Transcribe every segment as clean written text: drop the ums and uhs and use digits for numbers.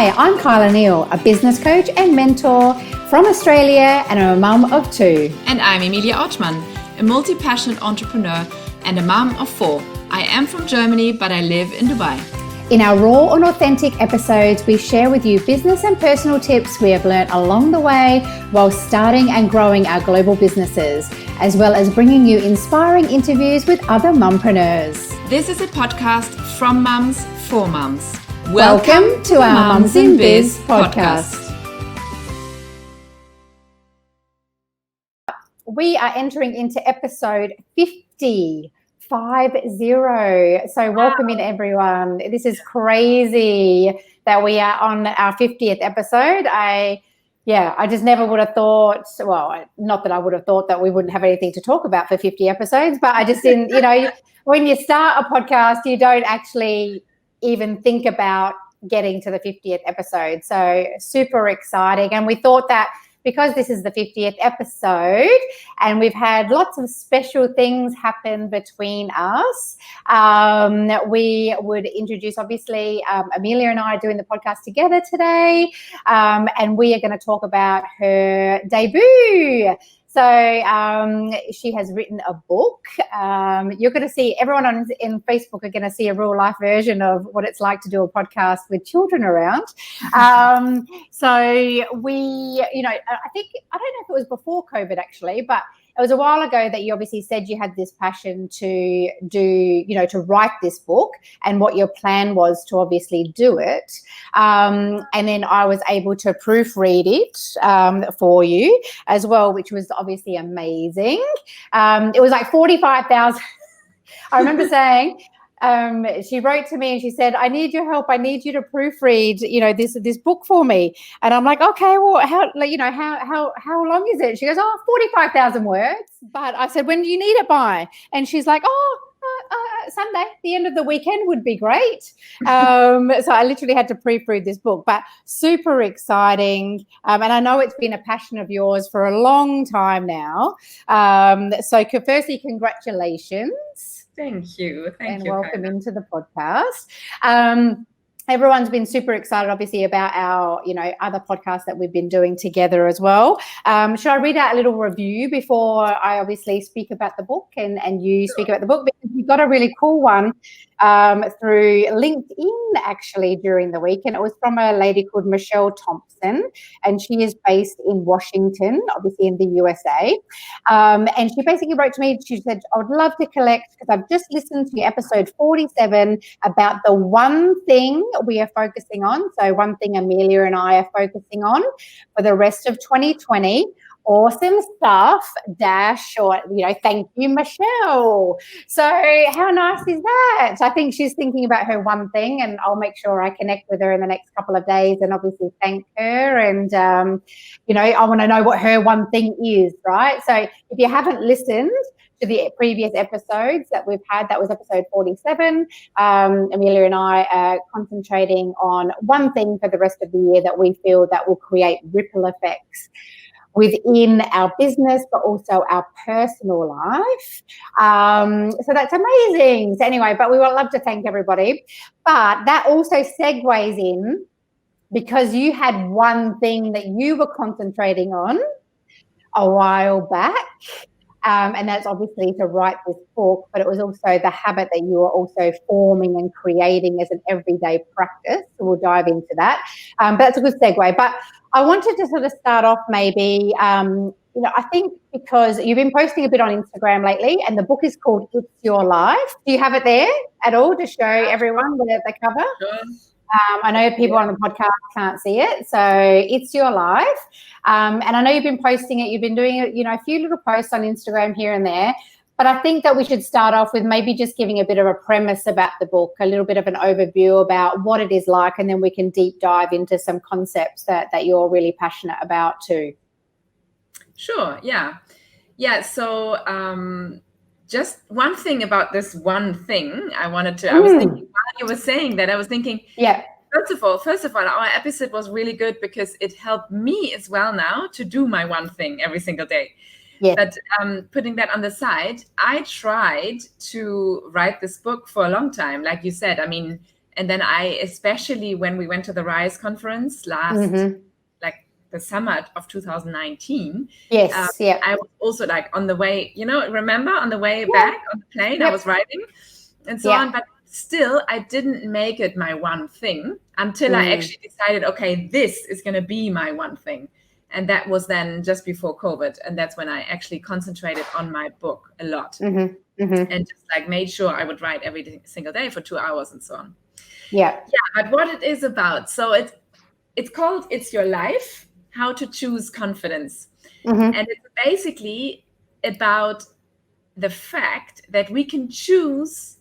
Hi, I'm Kyla Neal, a business coach and mentor from Australia, and I'm a mum of 2. And I'm Emilia, a multi-passionate entrepreneur and a mum of 4. I am from Germany, but I live in Dubai. In our raw and authentic episodes, we share with you business and personal tips we have learned along the way while starting and growing our global businesses, as well as bringing you inspiring interviews with other mumpreneurs. This is a podcast from mums for mums. Welcome to our Mums in Biz podcast. We are entering into episode 50. 50. So welcome in, everyone. This is crazy that we are on our 50th episode. I just never would have thought, well, not that I would have thought that we wouldn't have anything to talk about for 50 episodes, but I just didn't, when you start a podcast, you don't actually even think about getting to the 50th episode. So super exciting. And we thought that because this is the 50th episode and we've had lots of special things happen between us, we would introduce, obviously, Emilia and I are doing the podcast together today, and we are going to talk about her debut. So she has written a book. You're going to see, everyone in Facebook are going to see a real life version of what it's like to do a podcast with children around. So we, I think, I don't know if it was before COVID actually, but it was a while ago that you obviously said you had this passion to do, to write this book, and what your plan was to obviously do it. And then I was able to proofread it for you as well, which was obviously amazing. It was like 45,000. I remember saying, she wrote to me and she said, I need your help. I need you to proofread, this book for me. And I'm like, okay, well, how long is it? She goes, 45,000 words. But I said, when do you need it by? And she's like, Sunday, the end of the weekend would be great. So I literally had to proofread this book, but super exciting. And I know it's been a passion of yours for a long time now. So firstly, congratulations. Thank you. And welcome into the podcast. Everyone's been super excited, obviously, about our, other podcasts that we've been doing together as well. Should I read out a little review before I obviously speak about the book and you speak about the book? Because we got a really cool one through LinkedIn actually during the week, and it was from a lady called Michelle Thompson, and she is based in Washington, obviously in the USA. And she basically wrote to me. She said, I would love to collect, because I've just listened to episode 47 about the one thing we are focusing on. So one thing Emilia and I are focusing on for the rest of 2020. Awesome stuff, or, thank you, Michelle. So how nice is that? I think she's thinking about her one thing, and I'll make sure I connect with her in the next couple of days and obviously thank her. And, I want to know what her one thing is, right? So if you haven't listened to the previous episodes that we've had, that was episode 47. Emilia and I are concentrating on one thing for the rest of the year that we feel that will create ripple effects within our business, but also our personal life. So that's amazing. So anyway, but we would love to thank everybody. But that also segues in, because you had one thing that you were concentrating on a while back. And that's obviously to write this book, but it was also the habit that you were also forming and creating as an everyday practice. So we'll dive into that. But that's a good segue. But I wanted to sort of start off maybe, I think because you've been posting a bit on Instagram lately, and the book is called It's Your Life. Do you have it there at all to show everyone the cover? Sure. I know people on the podcast can't see it. So It's Your Life. And I know you've been posting it. You've been doing, a few little posts on Instagram here and there. But I think that we should start off with maybe just giving a bit of a premise about the book, a little bit of an overview about what it is like, and then we can deep dive into some concepts that you're really passionate about too. Sure, yeah. Yeah, so just one thing about this one thing I was thinking, while you were saying that, I was thinking, First of all, our episode was really good because it helped me as well now to do my one thing every single day. Yeah. But putting that on the side, I tried to write this book for a long time. Like you said, I mean, And then especially when we went to the RISE conference last, like the summer of 2019. Yes, yeah. I was also like on the way, remember on the way back on the plane, I was writing and so on. But still, I didn't make it my one thing until I actually decided, okay, this is going to be my one thing. And that was then just before COVID. And that's when I actually concentrated on my book a lot and just like made sure I would write every single day for 2 hours and so on. Yeah. But what it is about. So it's called It's Your Life, How to Choose Confidence. And it's basically about the fact that we can choose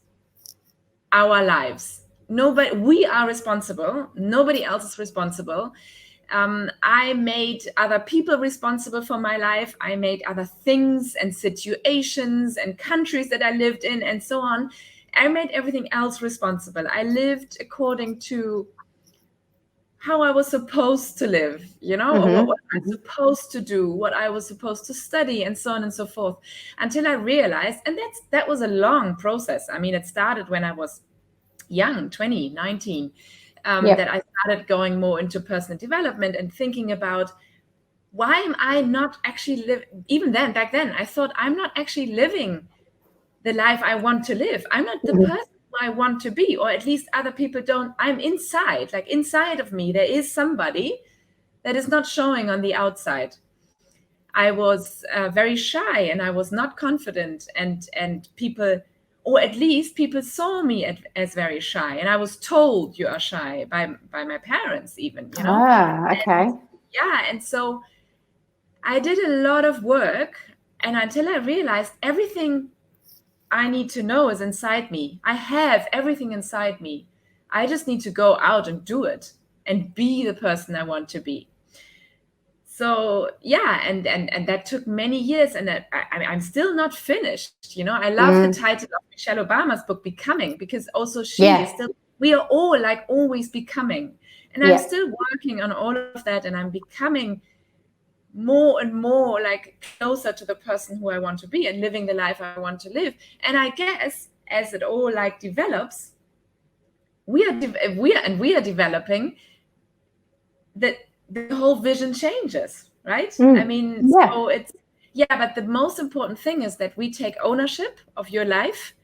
our lives. We are responsible. Nobody else is responsible. I made other people responsible for my life. I made other things and situations and countries that I lived in and so on. I made everything else responsible. I lived according to how I was supposed to live, or what I was supposed to do, what I was supposed to study, and so on and so forth, until I realized, and that was a long process. I mean, it started when I was young, 20, 19, that I started going more into personal development and thinking about, why am I not actually even then, back then, I thought I'm not actually living the life I want to live. I'm not the person I want to be, or at least other people don't. I'm inside, like inside of me, there is somebody that is not showing on the outside. I was very shy and I was not confident, and people, or at least people saw me as very shy, and I was told you are shy by my parents even, okay. And so I did a lot of work, and until I realized everything I need to know is inside me. I have everything inside me. I just need to go out and do it and be the person I want to be. So and that took many years, and I'm still not finished. I love the title of Michelle Obama's book, Becoming, because also she is still. We are all like always becoming, and I'm still working on all of that, and I'm becoming more and more like closer to the person who I want to be and living the life I want to live. And I guess as it all like develops, we are developing, that the whole vision changes, right? I mean, so it's but the most important thing is that we take ownership of your life,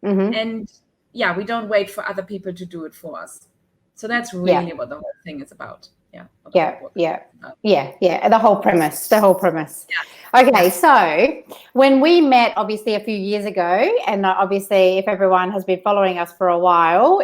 and we don't wait for other people to do it for us. So that's really what the whole thing is about. The whole premise. Okay, so when we met obviously a few years ago, and obviously if everyone has been following us for a while,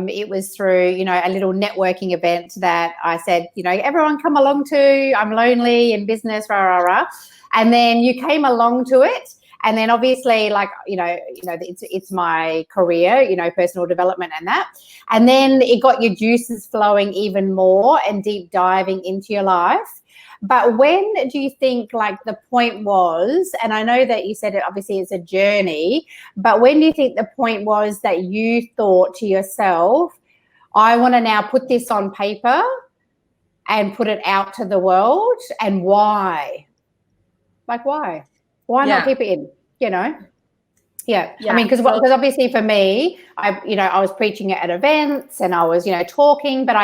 it was through a little networking event that I said, everyone come along to. I'm lonely in business, and then you came along to it. And then obviously, like, it's my career, personal development and that. And then it got your juices flowing even more and deep diving into your life. But when do you think like the point was, and I know that you said it obviously it's a journey, but when do you think the point was that you thought to yourself, I want to now put this on paper and put it out to the world, and why? Like, why? Why not keep it in, I mean, because obviously for me, I was preaching it at events and I was, talking, but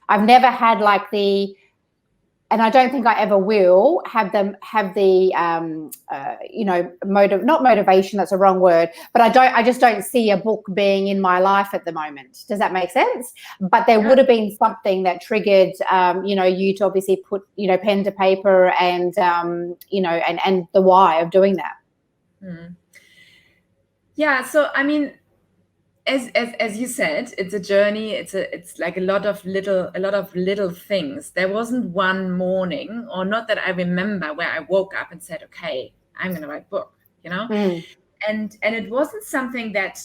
I've never had like and I don't think I ever will have the not motivation, that's a wrong word, but I just don't see a book being in my life at the moment. Does that make sense? But there would have been something that triggered, you to obviously put, pen to paper and, and the why of doing that. Yeah. So, I mean, as you said, it's a journey. It's like a lot of little things. There wasn't one morning, or not that I remember, where I woke up and said, okay, I'm going to write a book, and it wasn't something that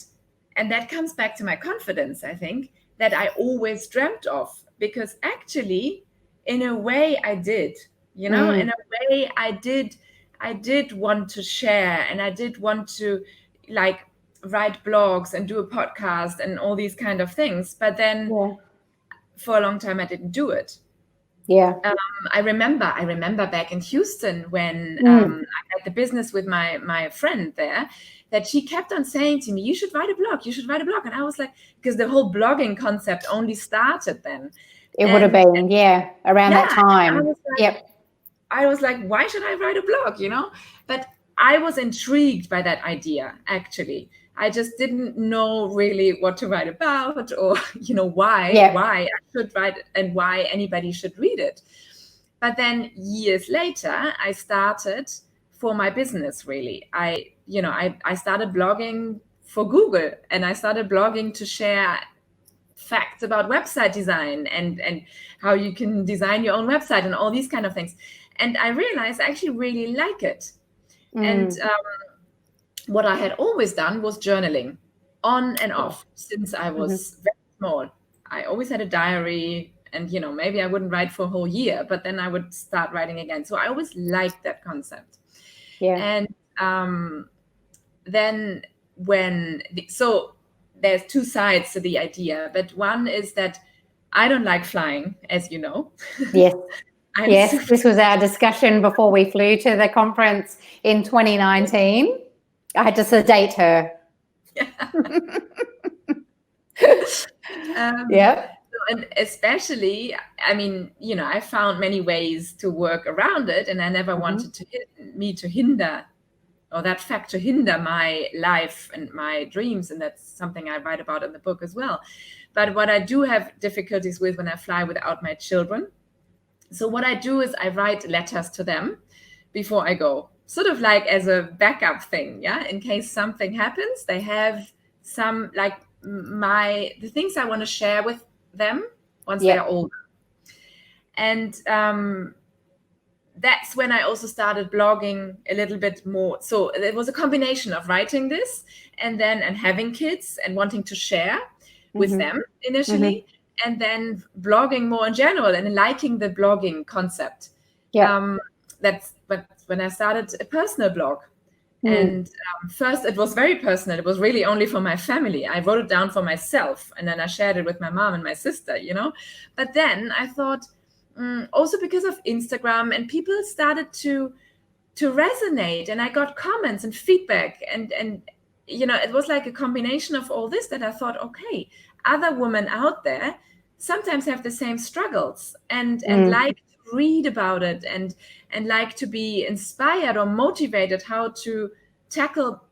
comes back to my confidence, I think, that I always dreamt of, because actually in a way I did, in a way I did want to share, and I did want to like write blogs and do a podcast and all these kind of things, but then for a long time I didn't do it. Yeah. I remember back in Houston when I had the business with my friend there, that she kept on saying to me, you should write a blog. And I was like, because the whole blogging concept only started then. It would have been, around that time. I was like, why should I write a blog, But I was intrigued by that idea, actually. I just didn't know really what to write about, or, why I should write and why anybody should read it. But then years later, I started for my business, really. I started blogging for Google, and I started blogging to share facts about website design and how you can design your own website and all these kind of things. And I realized I actually really like it. And what I had always done was journaling on and off since I was very small. I always had a diary, and maybe I wouldn't write for a whole year, but then I would start writing again. So I always liked that concept. And then so there's two sides to the idea, but one is that I don't like flying, as you know. Yes, this was our discussion before we flew to the conference in 2019. I had to sedate her. And especially, I mean, I found many ways to work around it, and I never wanted to hinder, or that fact to hinder my life and my dreams. And that's something I write about in the book as well. But what I do have difficulties with when I fly without my children. So what I do is I write letters to them before I go, sort of like as a backup thing. In case something happens, they have some, like, the things I want to share with them once they're older. And that's when I also started blogging a little bit more. So it was a combination of writing this and having kids and wanting to share with them initially, and then blogging more in general and liking the blogging concept. That's when I started a personal blog. And first it was very personal. It was really only for my family. I wrote it down for myself, and then I shared it with my mom and my sister, But then I thought, also because of Instagram, and people started to resonate, and I got comments and feedback, and it was like a combination of all this that I thought, okay, other women out there sometimes have the same struggles and like to read about it and like to be inspired or motivated how to tackle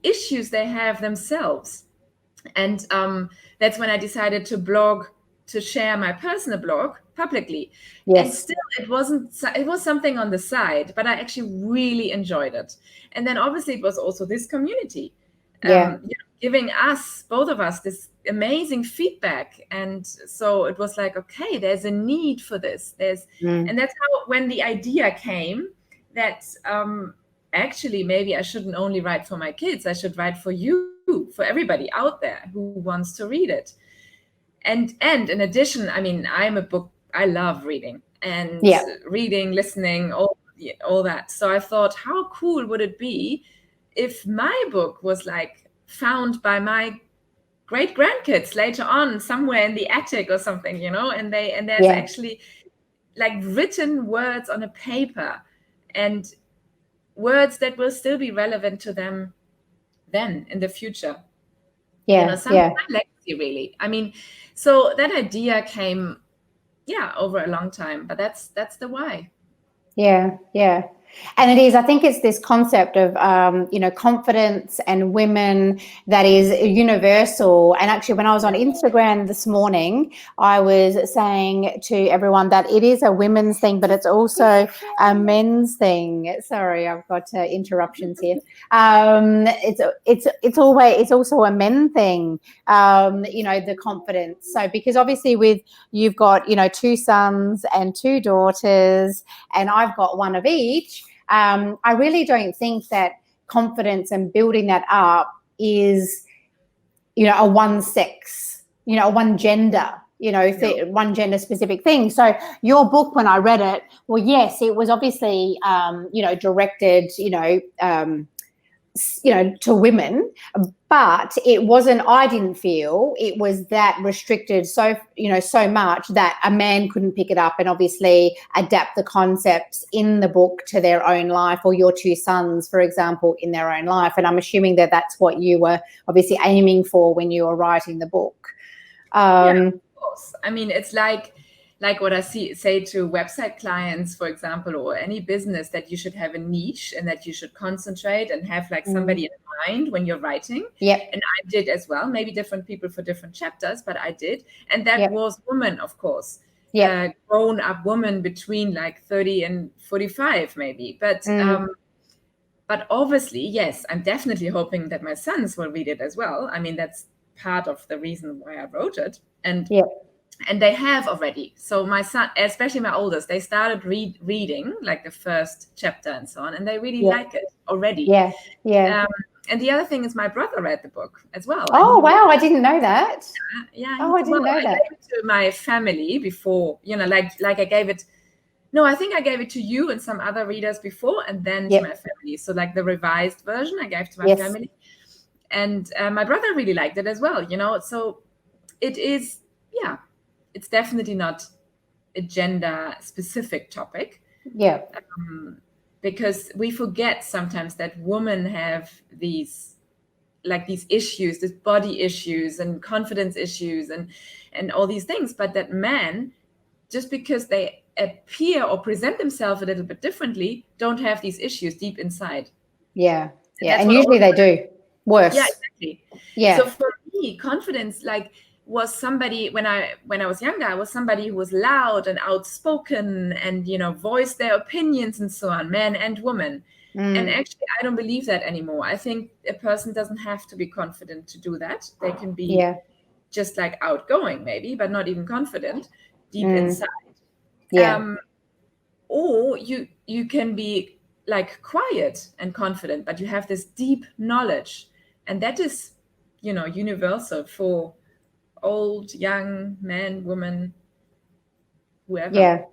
issues they have themselves. And that's when I decided to blog, to share my personal blog publicly. And still it was something on the side, but I actually really enjoyed it. And then obviously it was also this community giving us, both of us, this amazing feedback. And so it was like, okay, there's a need for this. And that's how, when the idea came that actually maybe I shouldn't only write for my kids, I should write for you, for everybody out there who wants to read it. And in addition, I mean, I love reading and reading, listening, all that. So I thought, how cool would it be if my book was like found by my great grandkids later on somewhere in the attic or something, and there's actually like written words on a paper, and words that will still be relevant to them then in the future. Some legacy, really. I mean, so that idea came over a long time, but that's the why. And it is, I think it's this concept of, confidence and women that is universal. And actually, when I was on Instagram this morning, I was saying to everyone that it is a women's thing, but it's also a men's thing. Sorry, I've got interruptions here. It's also a men thing, the confidence. So because obviously you've got, 2 sons and 2 daughters, and I've got one of each. I really don't think that confidence and building that up is, a one sex, a one gender, one gender specific thing. So your book, when I read it, well, yes, it was obviously, directed, to women, but I didn't feel it was that restricted so much that a man couldn't pick it up and obviously adapt the concepts in the book to their own life, or your two sons, for example, in their own life. And I'm assuming that that's what you were obviously aiming for when you were writing the book. Yeah, of course. I mean, it's like what I say to website clients, for example, or any business, that you should have a niche and that you should concentrate and have like somebody in mind when you're writing. Yep. And I did as well, maybe different people for different chapters, but I did. And that was women, of course. Grown up woman between like 30 and 45 maybe. But obviously, yes, I'm definitely hoping that my sons will read it as well. I mean, that's part of the reason why I wrote it. And they have already. So my son, especially my oldest, they started reading like the first chapter and so on, and they really like it already. And the other thing is my brother read the book as well. Oh, wow. I didn't know that. I didn't know that. I gave it to my family before, like I gave it. No, I think I gave it to you and some other readers before, and then to my family. So like the revised version I gave to my family. And my brother really liked it as well, So it is, it's definitely not a gender-specific topic. Because we forget sometimes that women have these issues, these body issues and confidence issues and all these things, but that men, just because they appear or present themselves a little bit differently, don't have these issues deep inside. And usually they do worse. Exactly. So for me, confidence was somebody, when I was younger, I was somebody who was loud and outspoken and voiced their opinions and so on, men and women. And actually I don't believe that anymore. I think a person doesn't have to be confident to do that. They can be just like outgoing maybe, but not even confident deep inside. Or you can be like quiet and confident, but you have this deep knowledge, and that is universal for old, young, man, woman, whoever.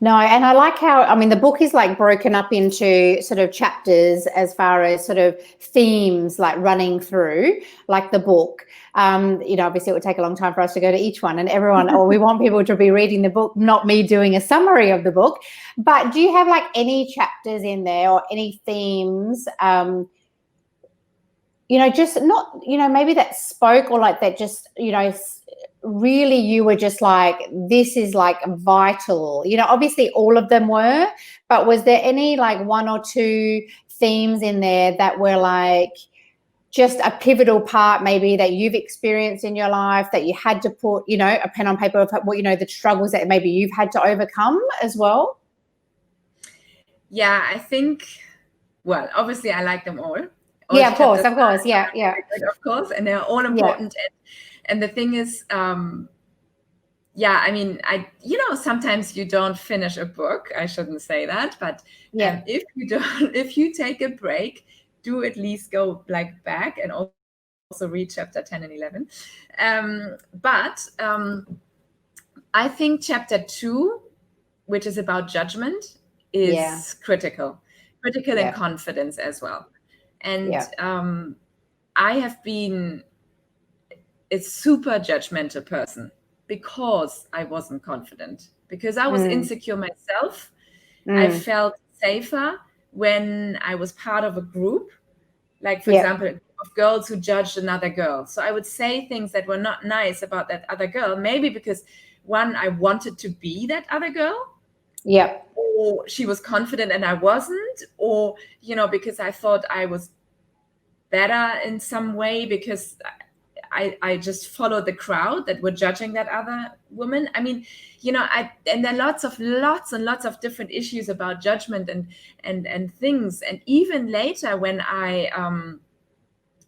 No, and I like how, the book is like broken up into sort of chapters as far as sort of themes like running through like the book. Obviously it would take a long time for us to go to each one, and everyone, or we want people to be reading the book, not me doing a summary of the book. But do you have like any chapters in there or any themes, just not, maybe that spoke, or like that just, really you were just like, this is like vital, obviously all of them were, but was there any like one or two themes in there that were like just a pivotal part maybe that you've experienced in your life that you had to put, a pen on paper of what, the struggles that maybe you've had to overcome as well? I think, well, obviously I like them all. Of course. Of course. And they're all important. And the thing is, sometimes you don't finish a book. I shouldn't say that, but if you take a break, do at least go like back and also read chapter 10 and 11. But I think chapter 2, which is about judgment, is critical in confidence as well. And I have been a super judgmental person because I wasn't confident, because I was insecure myself. I felt safer when I was part of a group, like, for example, a group of girls who judged another girl. So I would say things that were not nice about that other girl, maybe because, one, I wanted to be that other girl. Or she was confident and I wasn't, or, because I thought I was better in some way because I just followed the crowd that were judging that other woman. I mean, and there are lots and lots of different issues about judgment and things. And even later when I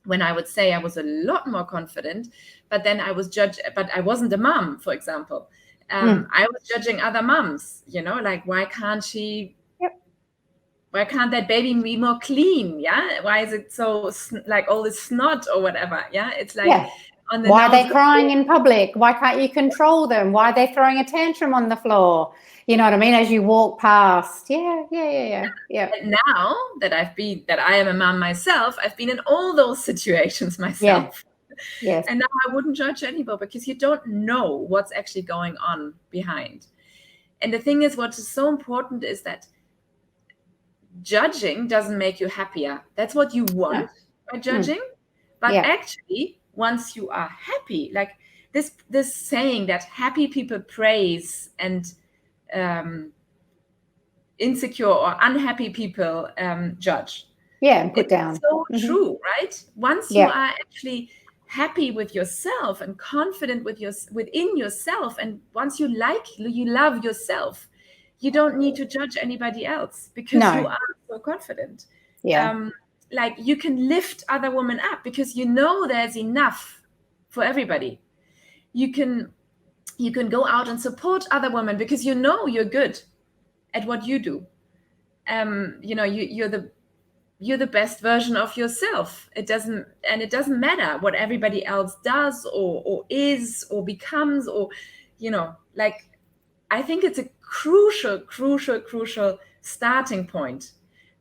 would say I was a lot more confident, but then I was judged, but I wasn't a mom, for example. I was judging other moms, like, why can't that baby be more clean? Why is it so like all this snot or whatever? It's like, Why are they crying in public? Why can't you control them? Why are they throwing a tantrum on the floor? You know what I mean? As you walk past. Yeah. And now that I am a mom myself, I've been in all those situations myself. Yeah. Yes. And now I wouldn't judge anybody because you don't know what's actually going on behind. And the thing is, what is so important is that judging doesn't make you happier. That's what you want by judging. But actually, once you are happy, like this saying that happy people praise and insecure or unhappy people judge. Yeah, put down. So true, right? Once you are actually happy with yourself and confident within yourself, and once you love yourself, you don't need to judge anybody else because you are so confident. Yeah. Like you can lift other women up because you know there's enough for everybody. You can go out and support other women because you know you're good at what you do. You're the best version of yourself. It doesn't matter what everybody else does or is or becomes, or like I think it's a crucial starting point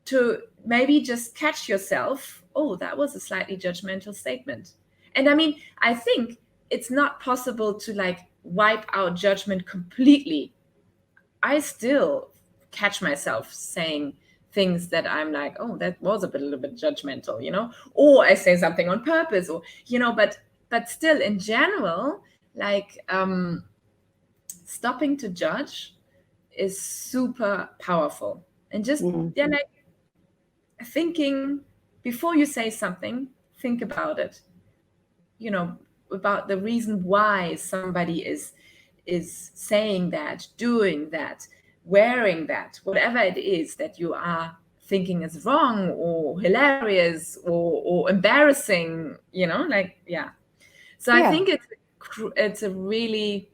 to maybe just catch yourself. Oh, that was a slightly judgmental statement. And I mean, I think it's not possible to like wipe out judgment completely. I still catch myself saying things that I'm like, oh, that was a little bit judgmental, or I say something on purpose, or, but still in general, like stopping to judge is super powerful. And just like thinking before you say something, think about it, about the reason why somebody is saying that, doing that, wearing that, whatever it is that you are thinking is wrong or hilarious or embarrassing, So I think it's a really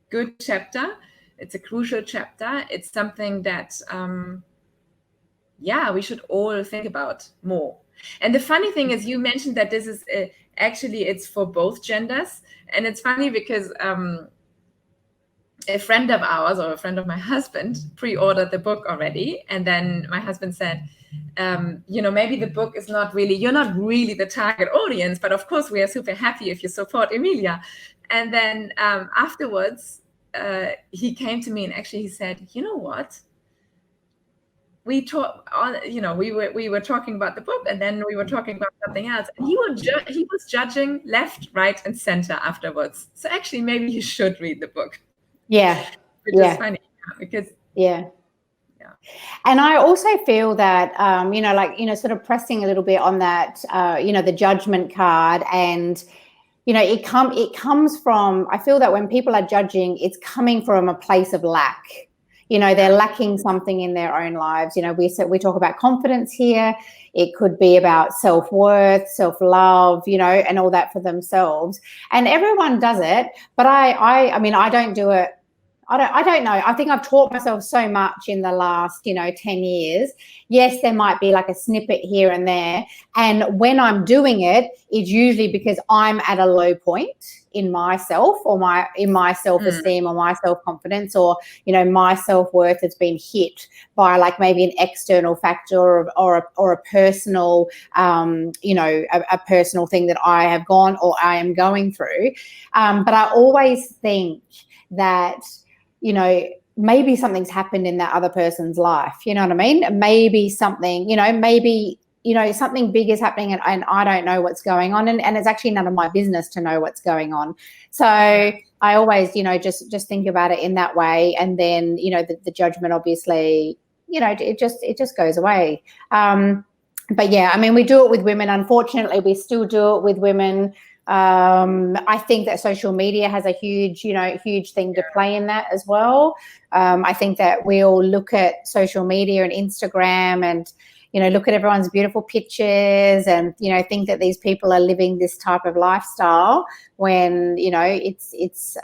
good chapter. It's a crucial chapter. It's something that, we should all think about more. And the funny thing is, you mentioned that this is actually it's for both genders, and it's funny because a friend of ours, or a friend of my husband, pre-ordered the book already, and then my husband said, maybe the book is you're not really the target audience, but of course we are super happy if you support Emilia. And then afterwards he came to me and actually he said, you know what, we were talking about the book, and then we were talking about something else, and he was judging left, right, and center afterwards. So actually maybe you should read the book. Yeah. Which is funny because and I also feel that sort of pressing a little bit on that the judgment card, and it comes from, I feel that when people are judging, it's coming from a place of lack. They're lacking something in their own lives. We talk about confidence here. It could be about self-worth, self-love, and all that for themselves. And everyone does it, but I mean, I don't do it. I don't know. I think I've taught myself so much in the last, 10 years. Yes, there might be like a snippet here and there. And when I'm doing it, it's usually because I'm at a low point in myself, or in my self-esteem, or my self-confidence, or, my self-worth has been hit by like maybe an external factor or a personal, a personal thing that I have gone or I am going through. But I always think that, maybe something's happened in that other person's life. You know what I mean? Maybe something, something big is happening and I don't know what's going on. And it's actually none of my business to know what's going on. So I always, just think about it in that way. And then, the judgment, obviously, it just goes away. But yeah, I mean, we do it with women. Unfortunately, we still do it with women. I think that social media has a huge thing to play in that as well. I think that we all look at social media and Instagram and, look at everyone's beautiful pictures and, think that these people are living this type of lifestyle when, it's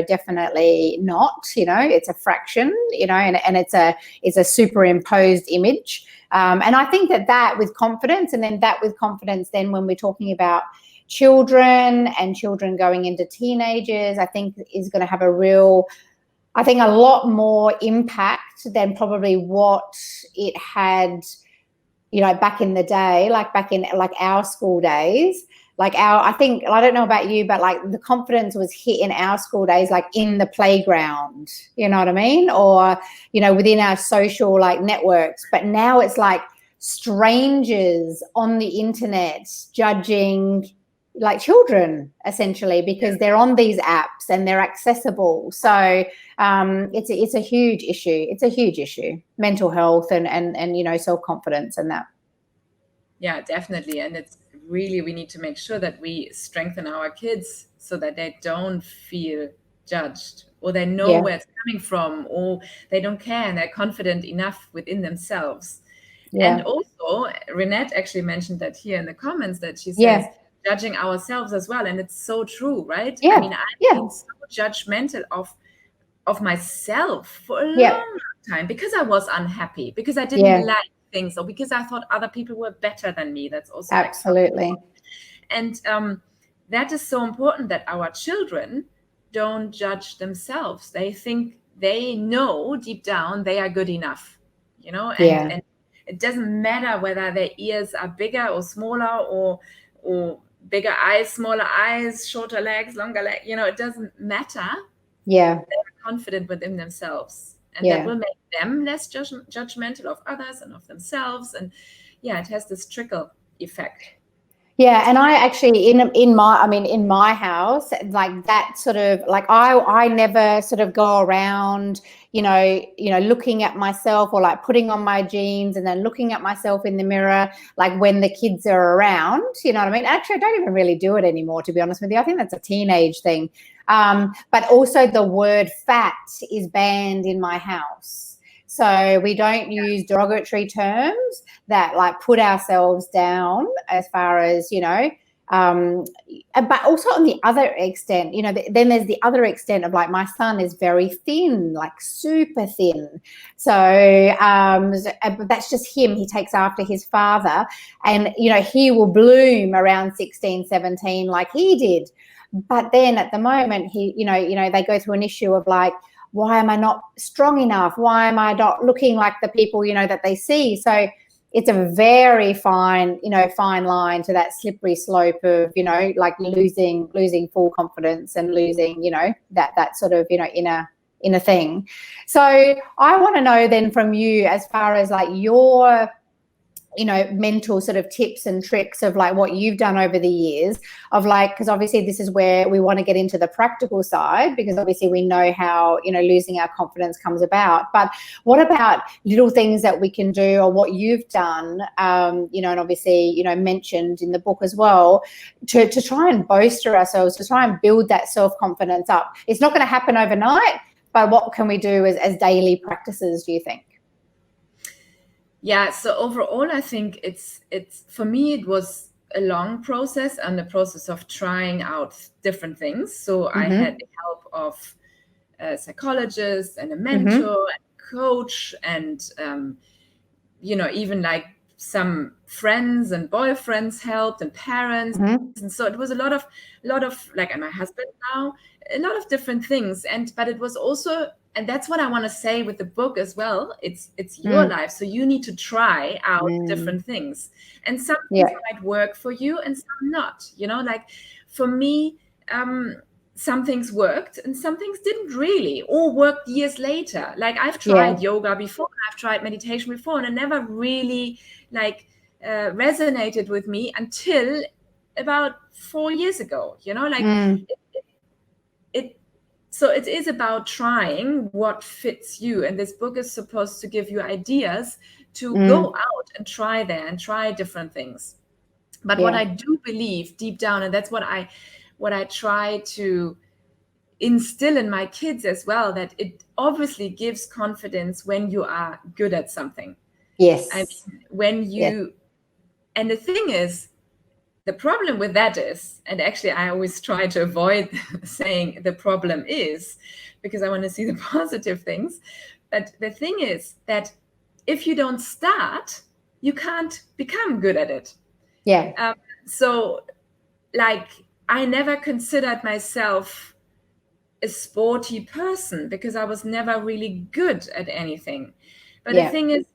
definitely not, it's a fraction, and it's a superimposed image. And I think that with confidence, and then when we're talking about, children and children going into teenagers, I think is going to have a lot more impact than probably what it had, back in the day, like back in like our school days. I don't know about you, but like the confidence was hit in our school days, like in the playground, you know what I mean? Or, within our social like networks. But now it's like strangers on the internet judging like children, essentially, because they're on these apps and they're accessible. So it's a huge issue. It's a huge issue, mental health and self-confidence and that. Yeah, definitely. And it's really, we need to make sure that we strengthen our kids so that they don't feel judged, or they know where it's coming from, or they don't care and they're confident enough within themselves. Yeah. And also, Renette actually mentioned that here in the comments, that she says, judging ourselves as well. And it's so true, right? Yeah. I mean, I've been so judgmental of myself for a long time because I was unhappy, because I didn't like things, or because I thought other people were better than me. That's also absolutely. And that is so important, that our children don't judge themselves. They think they know deep down they are good enough, and it doesn't matter whether their ears are bigger or smaller, or bigger eyes, smaller eyes, shorter legs, longer legs, it doesn't matter. Yeah. They're confident within themselves. And that will make them less judgmental of others and of themselves. And it has this trickle effect. Yeah, and I actually in my house, like that sort of like I never sort of go around, looking at myself, or like putting on my jeans and then looking at myself in the mirror, like when the kids are around, you know what I mean? Actually, I don't even really do it anymore, to be honest with you. I think that's a teenage thing. But also the word fat is banned in my house. So we don't use derogatory terms that like put ourselves down, as far as, but also on the other extent, then there's the other extent of like, my son is very thin, like super thin. So that's just him. He takes after his father, and, he will bloom around 16, 17 like he did. But then at the moment, they go through an issue of like, why am I not strong enough? Why am I not looking like the people, that they see? So it's a very fine line to that slippery slope of, like losing full confidence and losing, that sort of, inner thing. So I want to know then from you, as far as like your, mental sort of tips and tricks of like what you've done over the years, of like, because obviously this is where we want to get into the practical side, because obviously we know how, losing our confidence comes about. But what about little things that we can do, or what you've done, and obviously, mentioned in the book as well, to try and bolster ourselves, to try and build that self-confidence up? It's not going to happen overnight, but what can we do as daily practices, do you think? Yeah, so overall, I think it's for me, it was a long process, and the process of trying out different things. So I had the help of a psychologist and a mentor and like and even like some friends and boyfriends helped, and parents. And so it was a lot of like, and my husband now, a lot of different things. But it was also, and that's what I want to say with the book as well, it's your life, so you need to try out different things, and some things might work for you and some not, like for me, some things worked and some things didn't really, or worked years later. Like I've tried yoga before, I've tried meditation before, and it never really like resonated with me until about 4 years ago, so it is about trying what fits you. And this book is supposed to give you ideas to go out and try there and try different things. But what I do believe deep down, and that's what I try to instill in my kids as well, that it obviously gives confidence when you are good at something. Yes. I mean, when you, and the thing is, the problem with that is, and actually I always try to avoid saying the problem is, because I want to see the positive things. But the thing is that if you don't start, you can't become good at it. Yeah. So like, I never considered myself a sporty person because I was never really good at anything. But the thing is,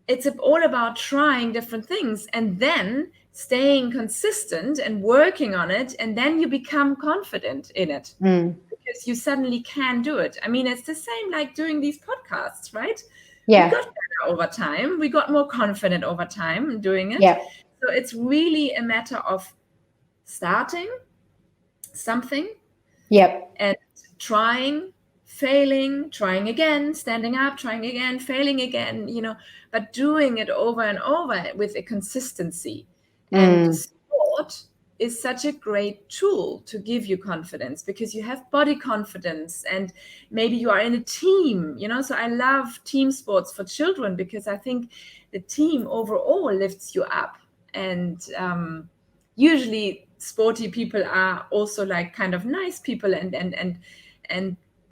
it's all about trying different things and then staying consistent and working on it. And then you become confident in it because you suddenly can do it. I mean, it's the same like doing these podcasts, right? Yeah. We got better over time. We got more confident over time doing it. Yeah. So it's really a matter of starting something. Yep. And trying, failing, trying again, standing up, trying again, failing again, but doing it over and over with a consistency. And sport is such a great tool to give you confidence because you have body confidence and maybe you are in a team, So I love team sports for children because I think the team overall lifts you up. And usually sporty people are also like kind of nice people and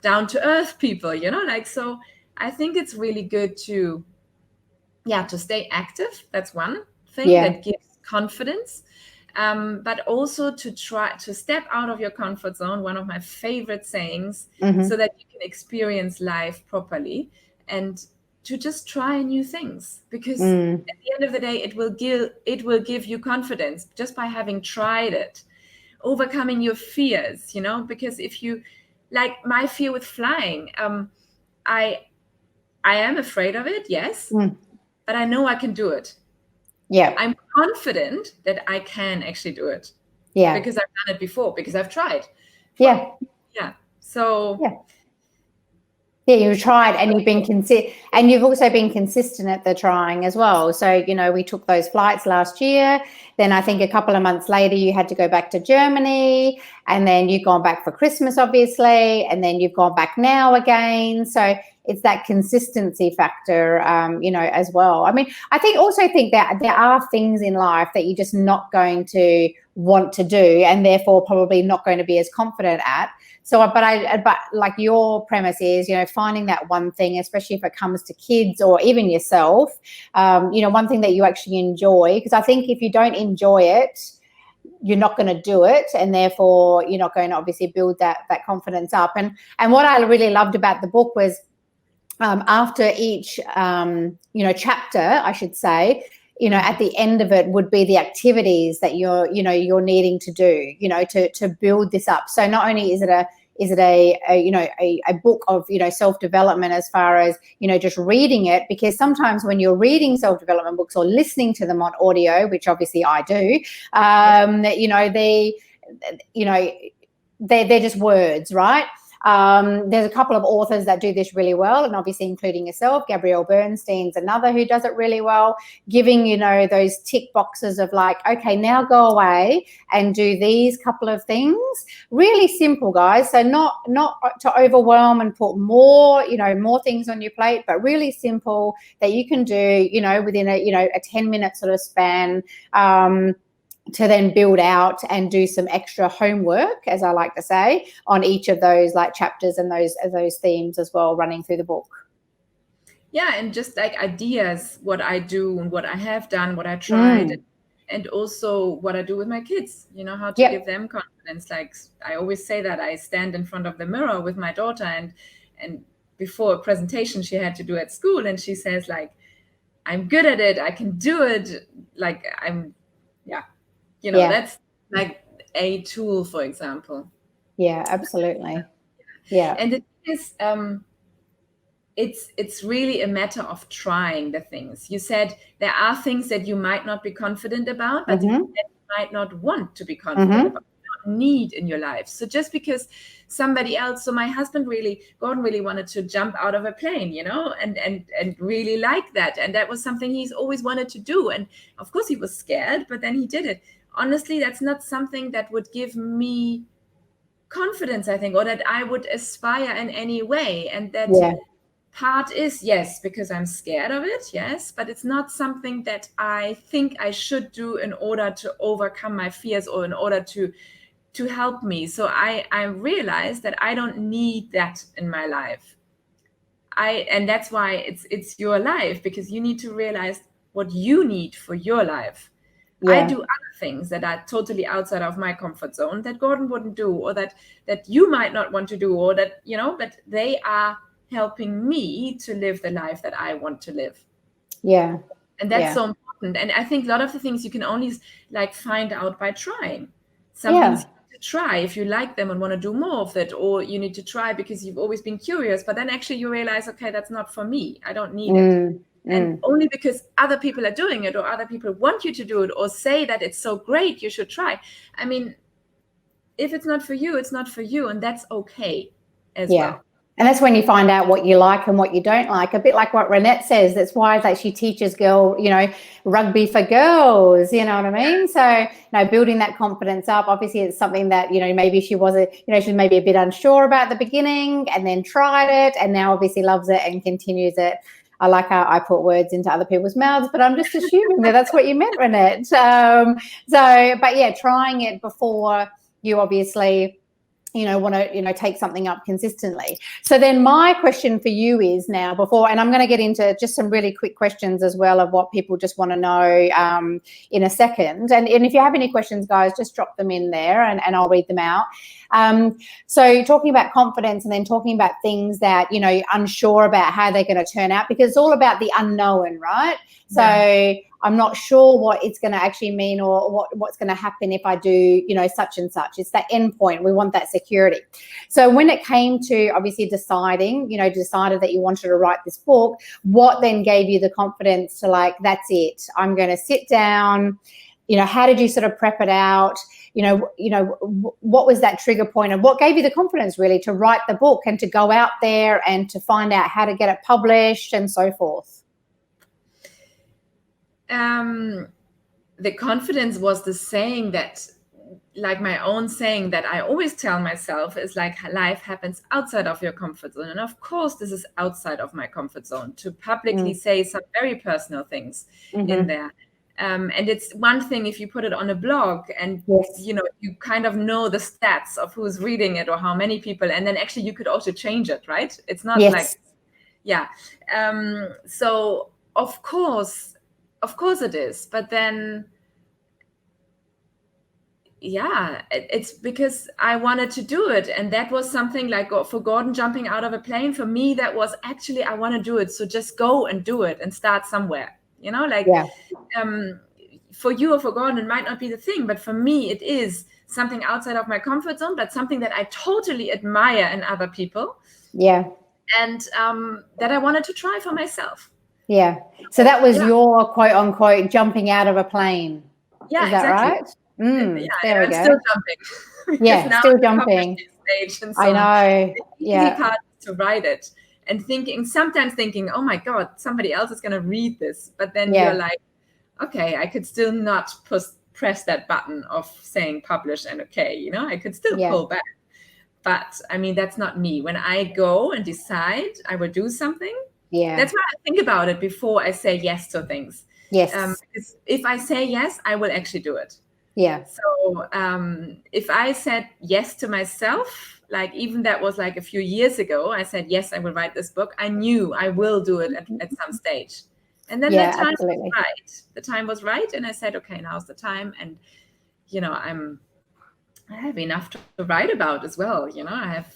down to earth people, so I think it's really good to stay active. That's one thing that gives confidence, but also to try to step out of your comfort zone, one of my favorite sayings, so that you can experience life properly and to just try new things, because at the end of the day, it will give you confidence just by having tried it, overcoming your fears, because if you, like my fear with flying, I am afraid of it, yes, but I know I can do it. Yeah. I'm confident that I can actually do it. Yeah. Because I've done it before, because I've tried. Yeah. Yeah. So yeah, you've tried and you've been and you've also been consistent at the trying as well. So, we took those flights last year. Then I think a couple of months later, you had to go back to Germany, and then you've gone back for Christmas, obviously, and then you've gone back now again. So it's that consistency factor, as well. I mean, I think that there are things in life that you're just not going to want to do and therefore probably not going to be as confident at. So, but like your premise is, finding that one thing, especially if it comes to kids or even yourself, one thing that you actually enjoy, because I think if you don't enjoy it, you're not going to do it, and therefore you're not going to obviously build that confidence up. And what I really loved about the book was after each chapter, I should say, at the end of it would be the activities that you're needing to do, to build this up. So not only is it a book of self-development as far as just reading it, because sometimes when you're reading self-development books or listening to them on audio, which obviously I do, they're just words, right? There's a couple of authors that do this really well, and obviously including yourself. Gabrielle Bernstein's another who does it really well, giving those tick boxes of like, okay, now go away and do these couple of things. Really simple, guys. So not to overwhelm and put more things on your plate, but really simple that you can do within a 10-minute sort of span, to then build out and do some extra homework, as I like to say, on each of those like chapters and those themes as well, running through the book. Yeah, and just like ideas, what I do and what I have done, what I tried, and also what I do with my kids, how to give them confidence. Like I always say that I stand in front of the mirror with my daughter, and before a presentation she had to do at school, and she says like, I'm good at it, I can do it, like that's like a tool, for example. Yeah, absolutely. Yeah. And it is, it's really a matter of trying the things. You said there are things that you might not be confident about, but that you might not want to be confident about, you don't need in your life. So just because somebody else, so my husband Gordon really wanted to jump out of a plane, and really like that. And that was something he's always wanted to do. And of course he was scared, but then he did it. Honestly, that's not something that would give me confidence, I think, or that I would aspire in any way. And that part is, yes, because I'm scared of it, yes, but it's not something that I think I should do in order to overcome my fears or in order to help me. So I realized that I don't need that in my life. And that's why it's your life, because you need to realize what you need for your life. I do other things that are totally outside of my comfort zone that Gordon wouldn't do, or that you might not want to do, or that, but they are helping me to live the life that I want to live. Yeah. And that's so important. And I think a lot of the things you can only find out by trying. Some things you need to try if you like them and want to do more of it, or you need to try because you've always been curious, but then actually you realize, okay, that's not for me. I don't need it. And only because other people are doing it, or other people want you to do it, or say that it's so great, you should try. I mean, if it's not for you, it's not for you. And that's okay as well. And that's when you find out what you like and what you don't like. A bit like what Renette says. That's why she teaches rugby for girls. You know what I mean? So, building that confidence up. Obviously, it's something that, maybe she was she was maybe a bit unsure about at the beginning, and then tried it, and now obviously loves it and continues it. I like how I put words into other people's mouths, but I'm just assuming that that's what you meant, Renette. Trying it before you obviously want to, take something up consistently. So then my question for you is now and I'm going to get into just some really quick questions as well of what people just want to know in a second. And if you have any questions, guys, just drop them in there and I'll read them out. So talking about confidence, and then talking about things that, you're unsure about how they're going to turn out, because it's all about the unknown, right? So I'm not sure what it's going to actually mean, or what's going to happen if I do, such and such. It's that end point. We want that security. So when it came to obviously decided that you wanted to write this book, what then gave you the confidence to that's it, I'm going to sit down? How did you sort of prep it out? What was that trigger point, and what gave you the confidence really to write the book and to go out there and to find out how to get it published and so forth? The confidence was the saying that, my own saying that I always tell myself is life happens outside of your comfort zone. And of course, this is outside of my comfort zone to publicly say some very personal things in there. And it's one thing if you put it on a blog and, you kind of know the stats of who's reading it or how many people, and then actually you could also change it, right? It's not so of course it is. But then, it's because I wanted to do it. And that was something for Gordon jumping out of a plane. For me, that was actually, I want to do it. So just go and do it and start somewhere. For you or for Gordon, it might not be the thing, but for me, it is something outside of my comfort zone, but something that I totally admire in other people. Yeah. And that I wanted to try for myself. Yeah. So that was your quote unquote jumping out of a plane. Yeah. Is that exactly. right? There we go. Still jumping. Yeah. Still jumping. Stage and so I know. The easy part is to write it. And sometimes thinking, oh my God, somebody else is going to read this. But then you're like, okay, I could still not press that button of saying publish and okay, I could still pull back. But I mean, that's not me. When I go and decide I will do something, that's why I think about it before I say yes to things. Yes. Because if I say yes, I will actually do it. Yeah. So if I said yes to myself, even that was a few years ago, I said, yes, I will write this book. I knew I will do it at some stage. And then the time was right. The time was right. And I said, okay, now's the time. And, I have enough to write about as well. I have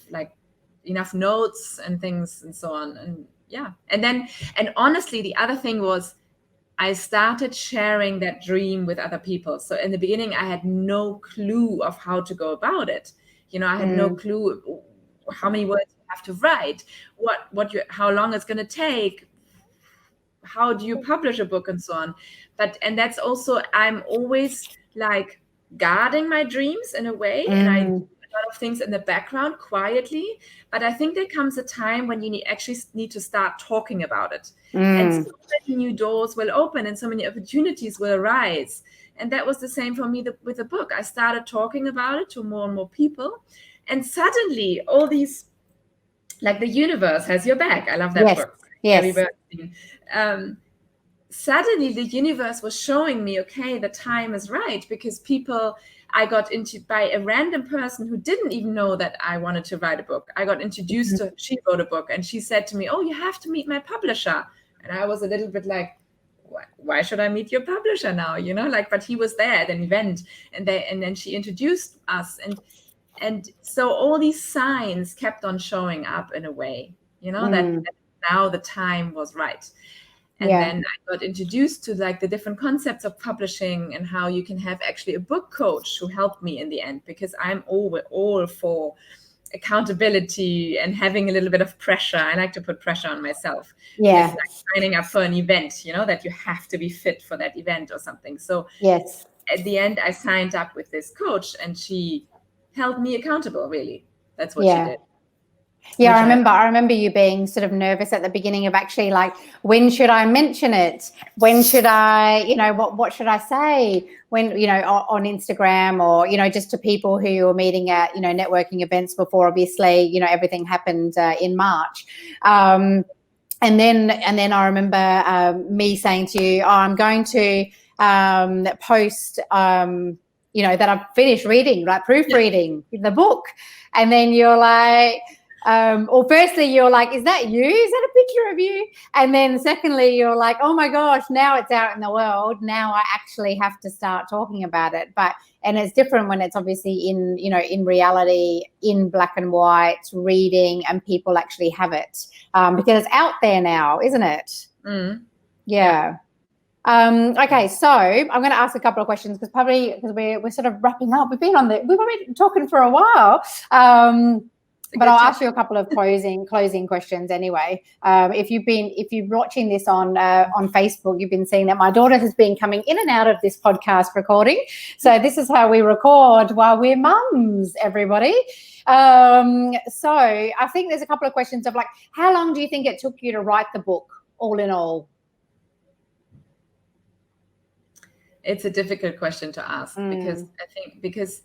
enough notes and things and so on. And and honestly, the other thing was I started sharing that dream with other people. So in the beginning, I had no clue of how to go about it. I had no clue how many words you have to write, how long it's going to take, how do you publish a book and so on. And that's also, I'm always guarding my dreams in a way. And I do a lot of things in the background quietly. But I think there comes a time when you actually need to start talking about it. And so many new doors will open and so many opportunities will arise. And that was the same for me with the book. I started talking about it to more and more people. And suddenly all these, the universe has your back. I love that book. Yes. Suddenly the universe was showing me, okay, the time is right, because I got into by a random person who didn't even know that I wanted to write a book. I got introduced to, she wrote a book and she said to me, oh, you have to meet my publisher. And I was a little bit like, why should I meet your publisher now? But he was there at an event, and then she introduced us, and so all these signs kept on showing up in a way, that now the time was right. And then I got introduced to like the different concepts of publishing and how you can have actually a book coach who helped me in the end, because I'm all for accountability and having a little bit of pressure. I like to put pressure on myself. Yeah. It's like signing up for an event, that you have to be fit for that event or something. So yes, at the end, I signed up with this coach, and she held me accountable, really. That's what she did. Yeah, I remember you being sort of nervous at the beginning of actually like, when should I mention it? When should I, what should I say when, on Instagram or, just to people who you're meeting at, networking events before, obviously, everything happened in March. And then I remember me saying to you, I'm going to post, that I've finished reading, like proofreading the book. And then you're like, or firstly, you're like, is that you? Is that a picture of you? And then secondly, you're like, oh my gosh, now it's out in the world. Now I actually have to start talking about it. And it's different when it's obviously in reality, in black and white, reading, and people actually have it because it's out there now, isn't it? Yeah. Okay, so I'm going to ask a couple of questions because we're sort of wrapping up. We've been talking for a while. But I'll ask you a couple of closing questions anyway. If you're watching this on Facebook, you've been seeing that my daughter has been coming in and out of this podcast recording. So this is how we record while we're mums, everybody. So I think there's a couple of questions of like, how long do you think it took you to write the book, all in all? It's a difficult question to ask because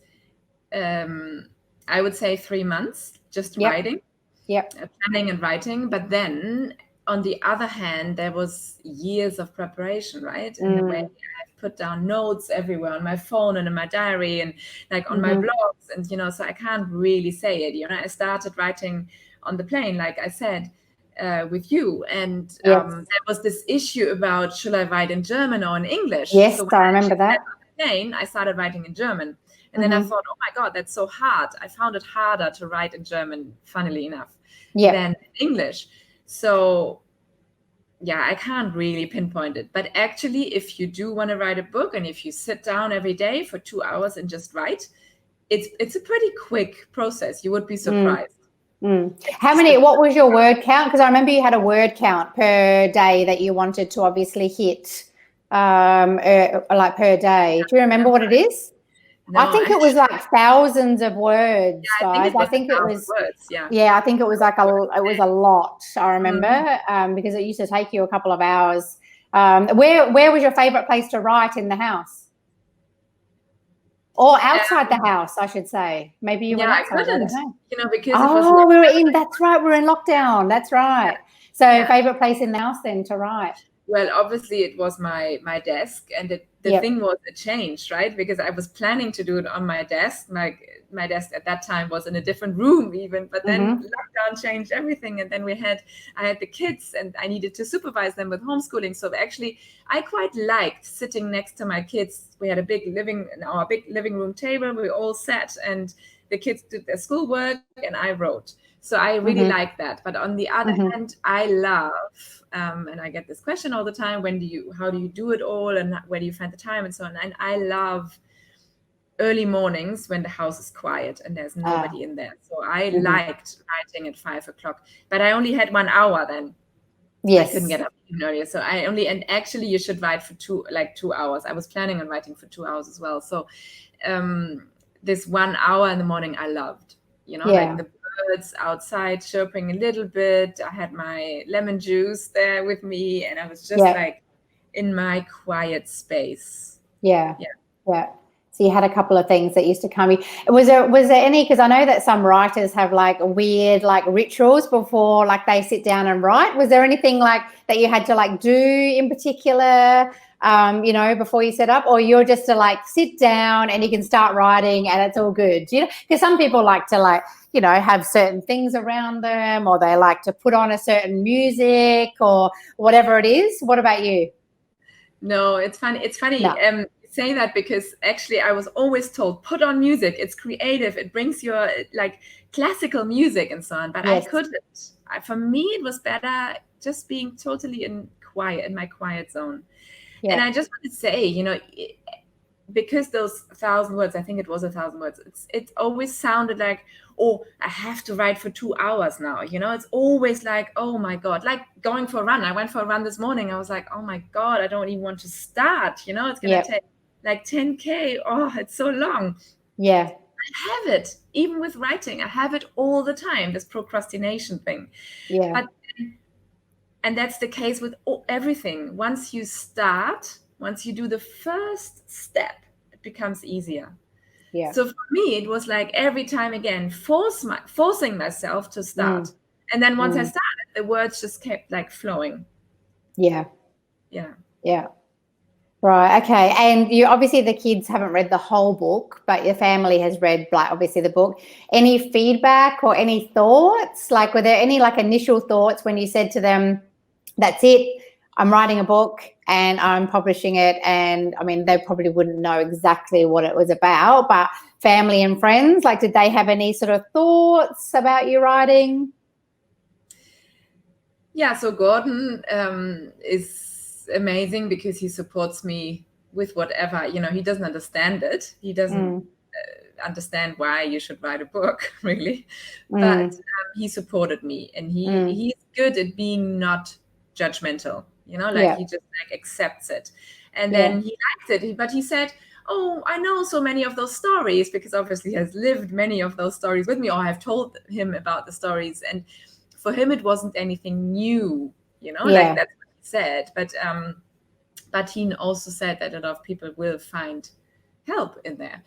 I would say 3 months. Just writing, planning and writing. But then on the other hand, there was years of preparation, right? In the way I've put down notes everywhere on my phone and in my diary and like on my blogs. And, so I can't really say it. I started writing on the plane, like I said, with you. And there was this issue about, should I write in German or in English? Yes, so I remember that. On the plane, I started writing in German. And then I thought, oh my God, that's so hard. I found it harder to write in German, funnily enough, than in English. So, I can't really pinpoint it. But actually, if you do want to write a book and if you sit down every day for 2 hours and just write, it's a pretty quick process. You would be surprised. What was your word count? Because I remember you had a word count per day that you wanted to obviously hit, like per day. Do you remember what it is? No, I think it was like thousands of words, guys. I think it was words, I think it was like it was a lot. I remember because it used to take you a couple of hours. Where was your favorite place to write in the house, or outside the house? I should say. Maybe you went outside. I couldn't, because we were in. That's right. We're in lockdown. That's right. So favorite place in the house then to write. Well, obviously it was my desk, and the thing was it changed, right? Because I was planning to do it on my desk. My desk at that time was in a different room even, but then lockdown changed everything. And then I had the kids and I needed to supervise them with homeschooling. So actually I quite liked sitting next to my kids. We had our big living room table. We all sat and the kids did their schoolwork and I wrote. So I really like that. But on the other hand, I love, and I get this question all the time, how do you do it all and where do you find the time and so on. And I love early mornings when the house is quiet and there's nobody in there. So I liked writing at 5 o'clock, but I only had 1 hour then. Yes. I couldn't get up even earlier. So and actually you should write for 2 hours. I was planning on writing for 2 hours as well. So this 1 hour in the morning I loved, like the birds outside chirping a little bit. I had my lemon juice there with me and I was just like in my quiet space. Yeah. So you had a couple of things that used to come. Was there any, because I know that some writers have like weird like rituals before like they sit down and write. Was there anything like that you had to like do in particular, before you set up, or you're just to like sit down and you can start writing and it's all good? Because some people like to have certain things around them, or they like to put on a certain music or whatever it is. What about you? No, it's funny. It's funny. No. Say that because actually I was always told, put on music. It's creative. It brings your like classical music and so on. But Yes. I couldn't. For me, it was better just being totally in my quiet zone. Yeah. And I just want to say, because those 1,000 words, I think it was 1,000 words. It always sounded like, oh, I have to write for 2 hours now. It's always like, oh my God, like going for a run. I went for a run this morning. I was like, oh my God, I don't even want to start. It's going to take like 10K. Oh, it's so long. Yeah. I have it, even with writing. I have it all the time, this procrastination thing. Yeah. And that's the case with everything. Once you start, once you do the first step, it becomes easier. Yeah. So for me, it was like every time again, forcing myself to start. And then once I started, the words just kept like flowing. Yeah. Yeah. Yeah. Right. Okay. And you obviously the kids haven't read the whole book, but your family has read like obviously the book. Any feedback or any thoughts? Like were there any like initial thoughts when you said to them, that's it, I'm writing a book and I'm publishing it? And I mean, they probably wouldn't know exactly what it was about, but family and friends, like did they have any sort of thoughts about you writing? Yeah. So Gordon is amazing because he supports me with whatever, he doesn't understand it. He doesn't understand why you should write a book, really. But he supported me, and he's good at being not judgmental, he just like accepts it. And then he liked it, but he said, oh, I know so many of those stories, because obviously he has lived many of those stories with me, or I've told him about the stories. And for him, it wasn't anything new, like that's what he said. But he also said that a lot of people will find help in there.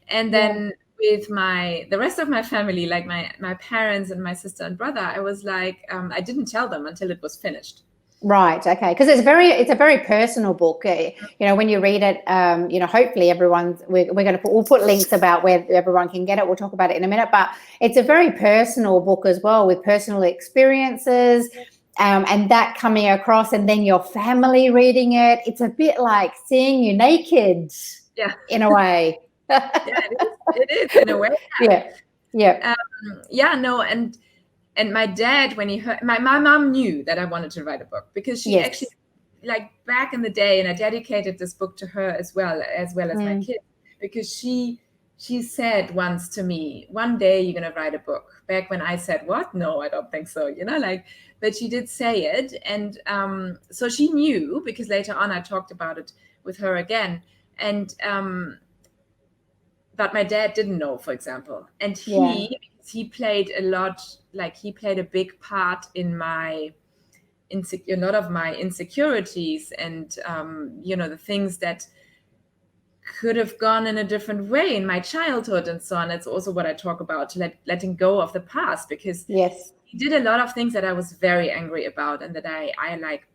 And then with the rest of my family, like my parents and my sister and brother, I was like, I didn't tell them until it was finished. Right. Okay. Because it's a very personal book. When you read it, hopefully we'll put links about where everyone can get it. We'll talk about it in a minute, but it's a very personal book as well, with personal experiences, and that coming across, and then your family reading it. It's a bit like seeing you naked. Yeah. In a way. Yeah, it is in a way. Yeah. No. And my dad, when he heard, my mom knew that I wanted to write a book, because she actually, like back in the day, and I dedicated this book to her as well as my kids, because she said once to me, one day you're going to write a book. Back when I said, what? No, I don't think so. But she did say it. And so she knew, because later on I talked about it with her again. And but my dad didn't know, for example. And he played a lot, like he played a big part in a lot of my insecurities, and the things that could have gone in a different way in my childhood and so on. It's also what I talk about, letting go of the past, because he did a lot of things that I was very angry about, and that I like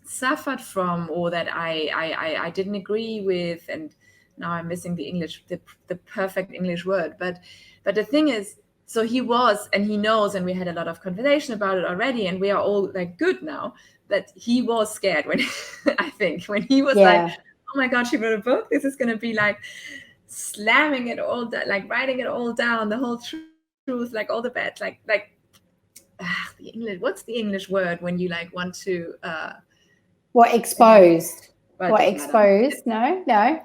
suffered from, or that I didn't agree with. And now I'm missing the English, the perfect English word. But the thing is, so he was, and he knows, and we had a lot of conversation about it already, and we are all like good now. But he was scared when I think when he was like, oh my God, she wrote a book. This is going to be like slamming it all, like writing it all down, the whole truth, like all the bad, like the English. What's the English word when you like want to? Exposed? What exposed? No. Yeah,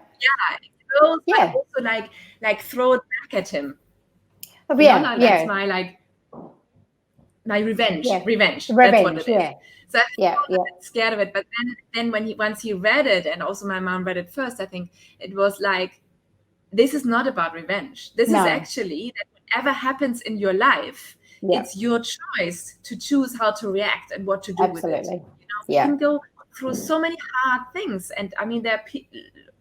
exposed. But also like throw it back at him. That's my revenge. Revenge. That's what it is. So I was scared of it. But then once he read it, and also my mom read it first, I think it was like, this is not about revenge. This is actually that whatever happens in your life, it's your choice to choose how to react and what to do with it. You can go through so many hard things. And I mean, there are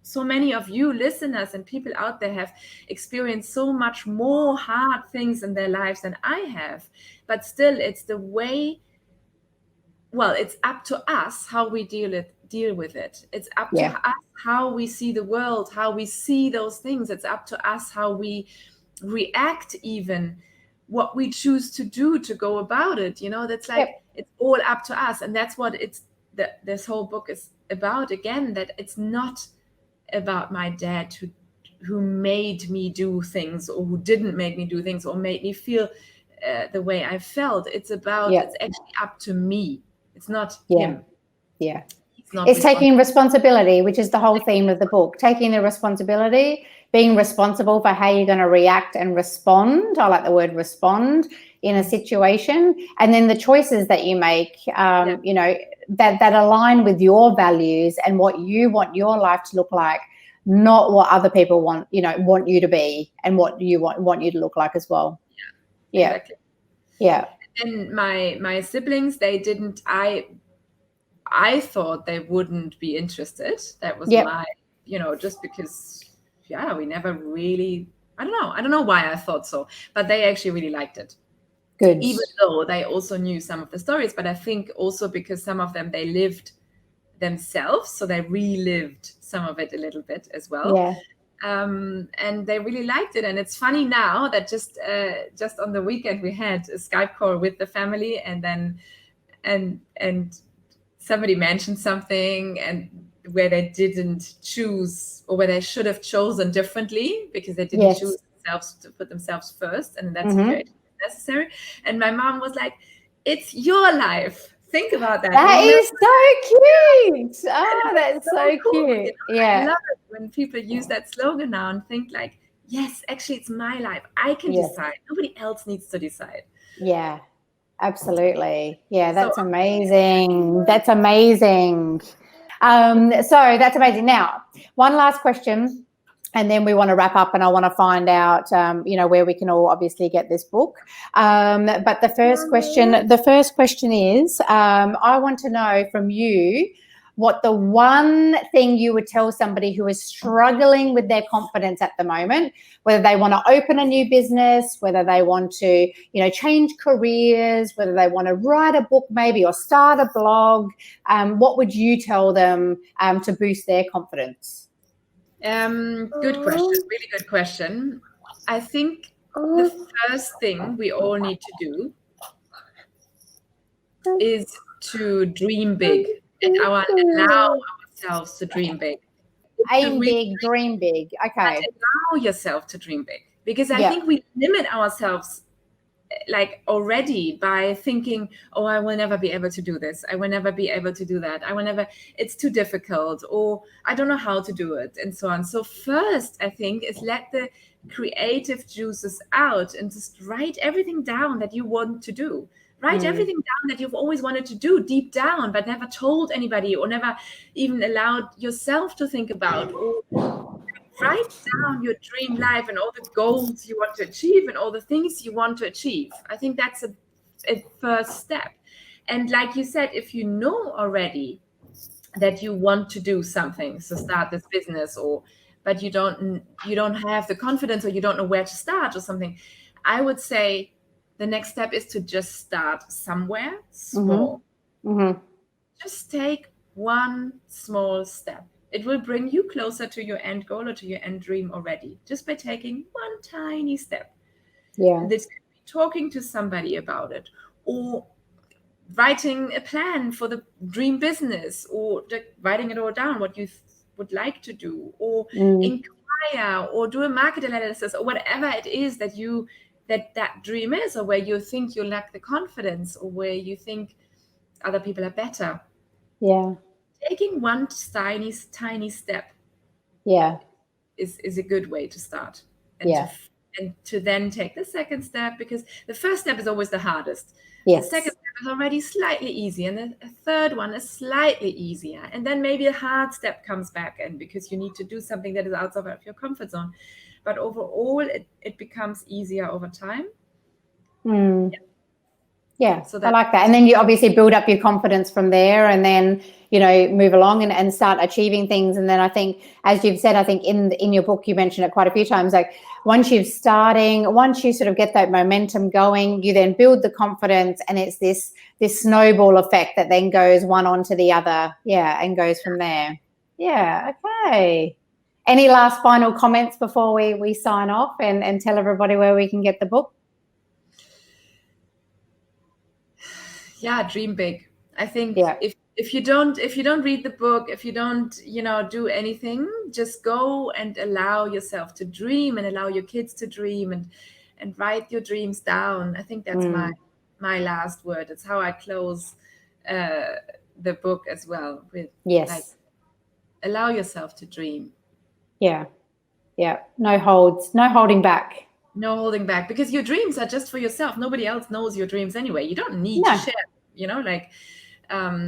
so many of you listeners and people out there have experienced so much more hard things in their lives than I have. But still, it's the way, it's up to us how we deal with it. It's up to us how we see the world, how we see those things. It's up to us how we react, even what we choose to do to go about it. That's like, it's all up to us. And that's this whole book is about, again, that it's not about my dad who made me do things, or who didn't make me do things, or made me feel the way I felt. It's about, it's actually up to me. It's not him. Yeah. It's taking responsibility, which is the whole theme of the book. Taking the responsibility, being responsible for how you're going to react and respond. I like the word respond in a situation. And then the choices that you make, you know, that align with your values and what you want your life to look like, not what other people want you to be, and what you want you to look like as well. Yeah. Exactly. Yeah. And my siblings, they didn't, I thought they wouldn't be interested. That was my, you know, just because, we never really, I don't know why I thought so, but they actually really liked it. Good. Even though they also knew some of the stories, but I think also because some of them, they lived themselves, so they relived some of it a little bit as well. Yeah. And they really liked it. And it's funny now that just on the weekend we had a Skype call with the family, and then and somebody mentioned something and where they didn't choose, or where they should have chosen differently because they didn't choose themselves to put themselves first, and in that situation it's necessary. And my mom was like, "It's your life. Think about that." That is so cute. Oh, that's so cool. Cute. Yeah. I love it when people use that slogan now and think like, yes, actually it's my life. I can decide. Nobody else needs to decide. Yeah, absolutely. Yeah, that's amazing. That's amazing. So that's amazing. Now, one last question, and then we want to wrap up, and I want to find out, you know, where we can all obviously get this book. But the first question is, I want to know from you what the one thing you would tell somebody who is struggling with their confidence at the moment, whether they want to open a new business, whether they want to, you know, change careers, whether they want to write a book maybe, or start a blog. What would you tell them to boost their confidence? Good question. Really good question. I think the first thing we all need to do is to dream big and allow ourselves to dream big. Aim big, dream big. Okay. Allow yourself to dream big, because I think we limit ourselves like already by thinking, oh, I will never be able to do this. I will never be able to do that. It's too difficult, or I don't know how to do it, and so on. So first, I think, is let the creative juices out and just write everything down that you want to do. Write everything down that you've always wanted to do deep down, but never told anybody, or never even allowed yourself to think about. Or write down your dream life and all the goals you want to achieve and all the things you want to achieve. I think that's a first step. And like you said, if you know already that you want to do something, so start this business, but you don't have the confidence, or you don't know where to start or something, I would say the next step is to just start somewhere small. Just take one small step. It will bring you closer to your end goal or to your end dream already, just by taking one tiny step. Yeah. This could be talking to somebody about it, or writing a plan for the dream business, or writing it all down, what you would like to do, or inquire, or do a market analysis, or whatever it is that that dream is, or where you think you lack the confidence, or where you think other people are better. Yeah. Taking one tiny step is a good way to start. And to then take the second step, because the first step is always the hardest. The second step is already slightly easier, and the third one is slightly easier, and then maybe a hard step comes back, and because you need to do something that is outside of your comfort zone. But overall, it becomes easier over time. Yeah, so I like that. And then you obviously build up your confidence from there, and then, you know, move along and start achieving things. And then I think, as you've said, I think in your book, you mentioned it quite a few times, like once you sort of get that momentum going, you then build the confidence, and it's this snowball effect that then goes one onto the other. Yeah, and goes from there. Yeah, okay. Any last final comments before we sign off and tell everybody where we can get the book? Yeah, dream big. I think if you don't read the book, if you don't, do anything, just go and allow yourself to dream and allow your kids to dream and write your dreams down. I think that's my last word. It's how I close the book as well, with allow yourself to dream. Yeah. No holding back. No holding back, because your dreams are just for yourself. Nobody else knows your dreams anyway. You don't need to share,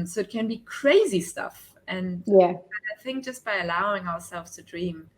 so it can be crazy stuff. And I think just by allowing ourselves to dream,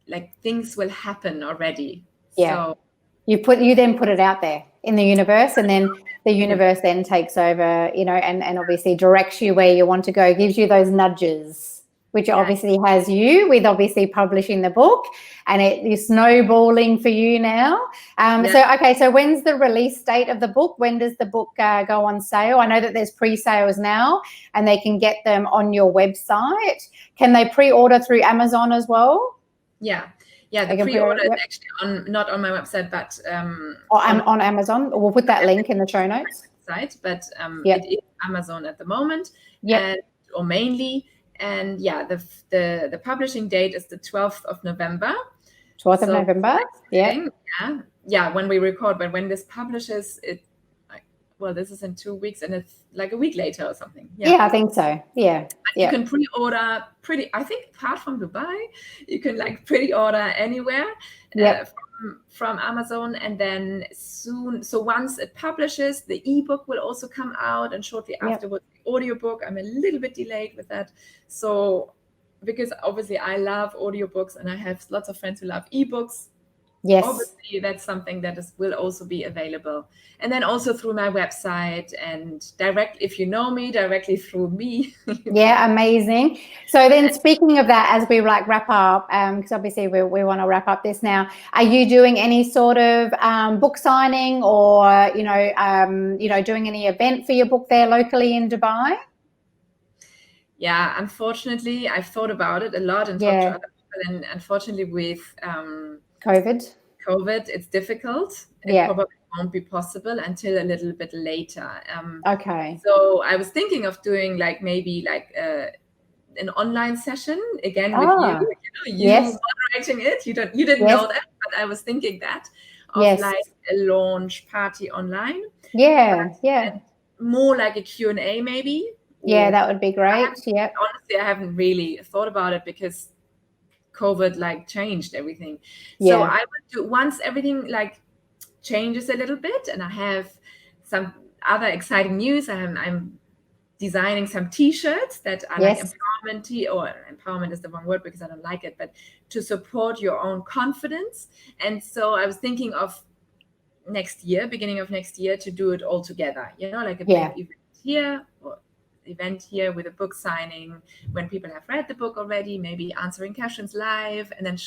like, things will happen already. Yeah. So you then put it out there in the universe, and then the universe then takes over, and obviously directs you where you want to go, gives you those nudges, which obviously has you with obviously publishing the book, and it is snowballing for you now. So when's the release date of the book? When does the book go on sale? I know that there's pre-sales now, and they can get them on your website. Can they pre-order through Amazon as well? Yeah, the pre-order is actually not on my website, but on Amazon. We'll put that link in the show notes. But it is Amazon at the moment, or mainly. And the publishing date is the 12th of November. 12th of November. Yeah. When we record, but when this publishes, this is in 2 weeks, and it's like a week later or something. Yeah, I think so. Yeah. You can pre-order I think apart from Dubai, you can pre-order anywhere from Amazon, and then soon. So once it publishes, the ebook will also come out, and shortly afterwards, the audiobook. I'm a little bit delayed with that. So because obviously I love audiobooks, and I have lots of friends who love ebooks. Yes. Obviously, that's something that will also be available. And then also through my website, and if you know me, directly through me. Yeah, amazing. So then, speaking of that, as we wrap up, because obviously we want to wrap up this now, are you doing any sort of book signing, or doing any event for your book there locally in Dubai? Yeah, unfortunately, I've thought about it a lot and talked to other people, and unfortunately with COVID, it's difficult. It probably won't be possible until a little bit later. Okay. So I was thinking of doing maybe an online session again with you moderating it. You didn't know that, but I was thinking that of a launch party online. Yeah. More like a Q&A maybe. Yeah, that would be great. Honestly, I haven't really thought about it, because COVID changed everything. So I would do, once everything changes a little bit, and I have some other exciting news. I'm designing some T-shirts that are empowerment, or empowerment is the wrong word because I don't like it, but to support your own confidence. And so I was thinking of beginning of next year, to do it all together. A big event here, or event here with a book signing when people have read the book already, maybe answering questions live, and then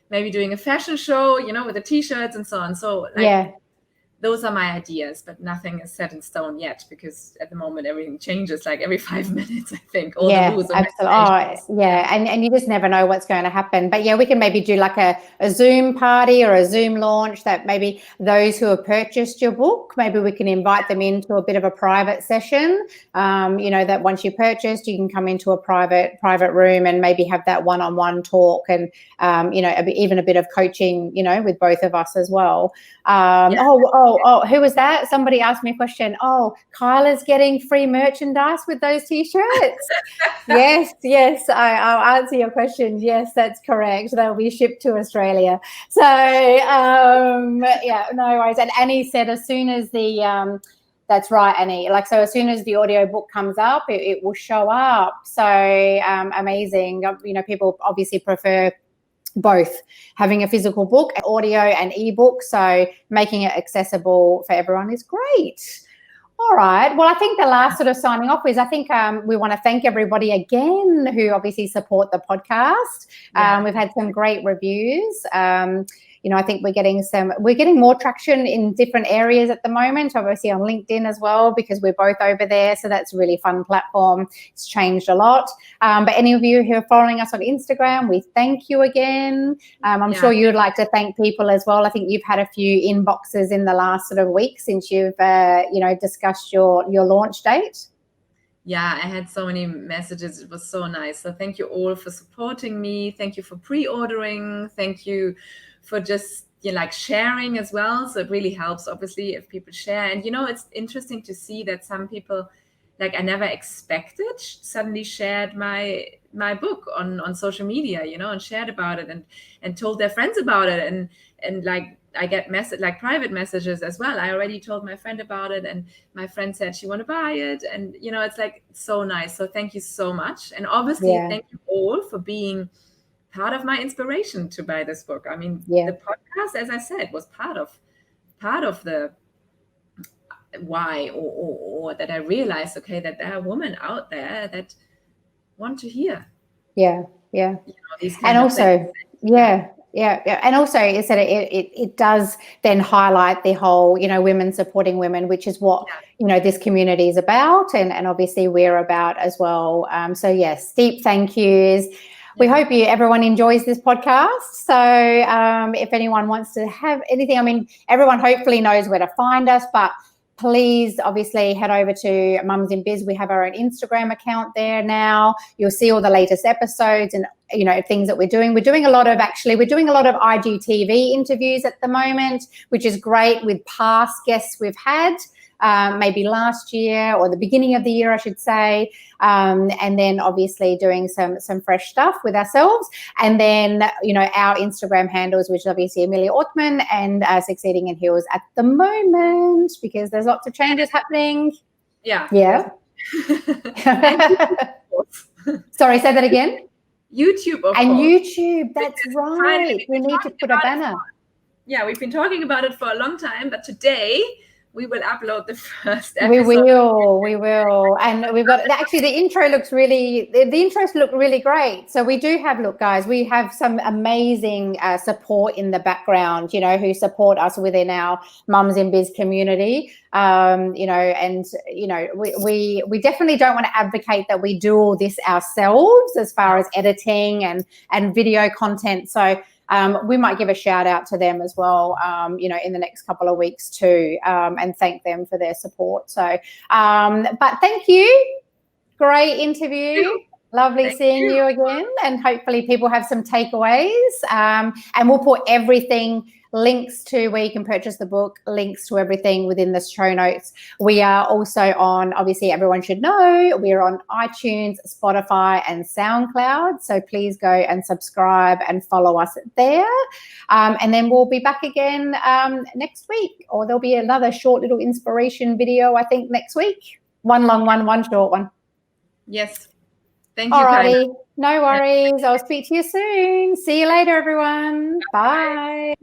maybe doing a fashion show, with the T-shirts and so on. So those are my ideas, but nothing is set in stone yet, because at the moment everything changes every 5 minutes, I think. All the rules are absolutely. And you just never know what's going to happen. But we can maybe do a Zoom party or a Zoom launch, that maybe those who have purchased your book, maybe we can invite them into a bit of a private session. That once you purchased, you can come into a private room and maybe have that one-on-one talk, and even a bit of coaching, with both of us as well. Who was that? Somebody asked me a question. Oh, Kyla's getting free merchandise with those T-shirts. Yes. I'll answer your question. Yes, that's correct. They'll be shipped to Australia. So, no worries. And Annie said as soon as that's right, Annie. So as soon as the audio book comes up, it will show up. So amazing. People obviously prefer both, having a physical book, audio and ebook, so making it accessible for everyone is great. All right, well, I think the last sort of signing off is, I think we want to thank everybody again who obviously support the podcast. We've had some great reviews. I think we're getting more traction in different areas at the moment, obviously on LinkedIn as well, because we're both over there. So that's a really fun platform. It's changed a lot. But any of you who are following us on Instagram, we thank you again. I'm sure you'd like to thank people as well. I think you've had a few inboxes in the last sort of week since you've, discussed your launch date. yeah, I had so many messages. It was so nice. So thank you all for supporting me. Thank you for pre-ordering. Thank you for just like sharing as well. So it really helps, obviously, if people share. And it's interesting to see that some people, like I never expected, suddenly shared my book on social media, and shared about it and told their friends about it, and like I get private messages as well. I already told my friend about it, and my friend said she want to buy it, and it's like so nice. So thank you so much, and obviously thank you all for being part of my inspiration to buy this book. I mean, the podcast, as I said, was part of the why, or that I realized, okay, that there are women out there that want to hear. These kind of things. And also is that it does then highlight the whole, women supporting women, which is what, this community is about. And obviously we're about as well. So yes, deep thank yous. We hope everyone enjoys this podcast. So if anyone wants to have anything, I mean, everyone hopefully knows where to find us, but please obviously head over to Mums in Biz. We have our own Instagram account there now. You'll see all the latest episodes and, things that we're doing. We're doing a lot of IGTV interviews at the moment, which is great with past guests we've had. Maybe last year or the beginning of the year, I should say, and then obviously doing some fresh stuff with ourselves, and then our Instagram handles, which is obviously Emilia Ortman and Succeeding in Heels at the moment, because there's lots of changes happening. Sorry, say that again. YouTube, of course. YouTube, that's right. We need to put a banner. Yeah, we've been talking about it for a long time, but today we will upload the first episode. We will. And we've got, actually the intros look really great. So we do have, look guys, we have some amazing support in the background, who support us within our Mums in Biz community. We definitely don't want to advocate that we do all this ourselves as far as editing and video content. So we might give a shout out to them as well, in the next couple of weeks too, and thank them for their support. So, but thank you. Great interview. Lovely seeing you again. And hopefully people have some takeaways. And we'll put everything, links to where you can purchase the book, links to everything within the show notes. We are also on, obviously everyone should know, we're on iTunes, Spotify and SoundCloud. So please go and subscribe and follow us there. And then we'll be back again next week, or there'll be another short little inspiration video, I think, next week. One long one, one short one. Yes. Thank you, Kyla. No worries. I'll speak to you soon. See you later, everyone. Bye.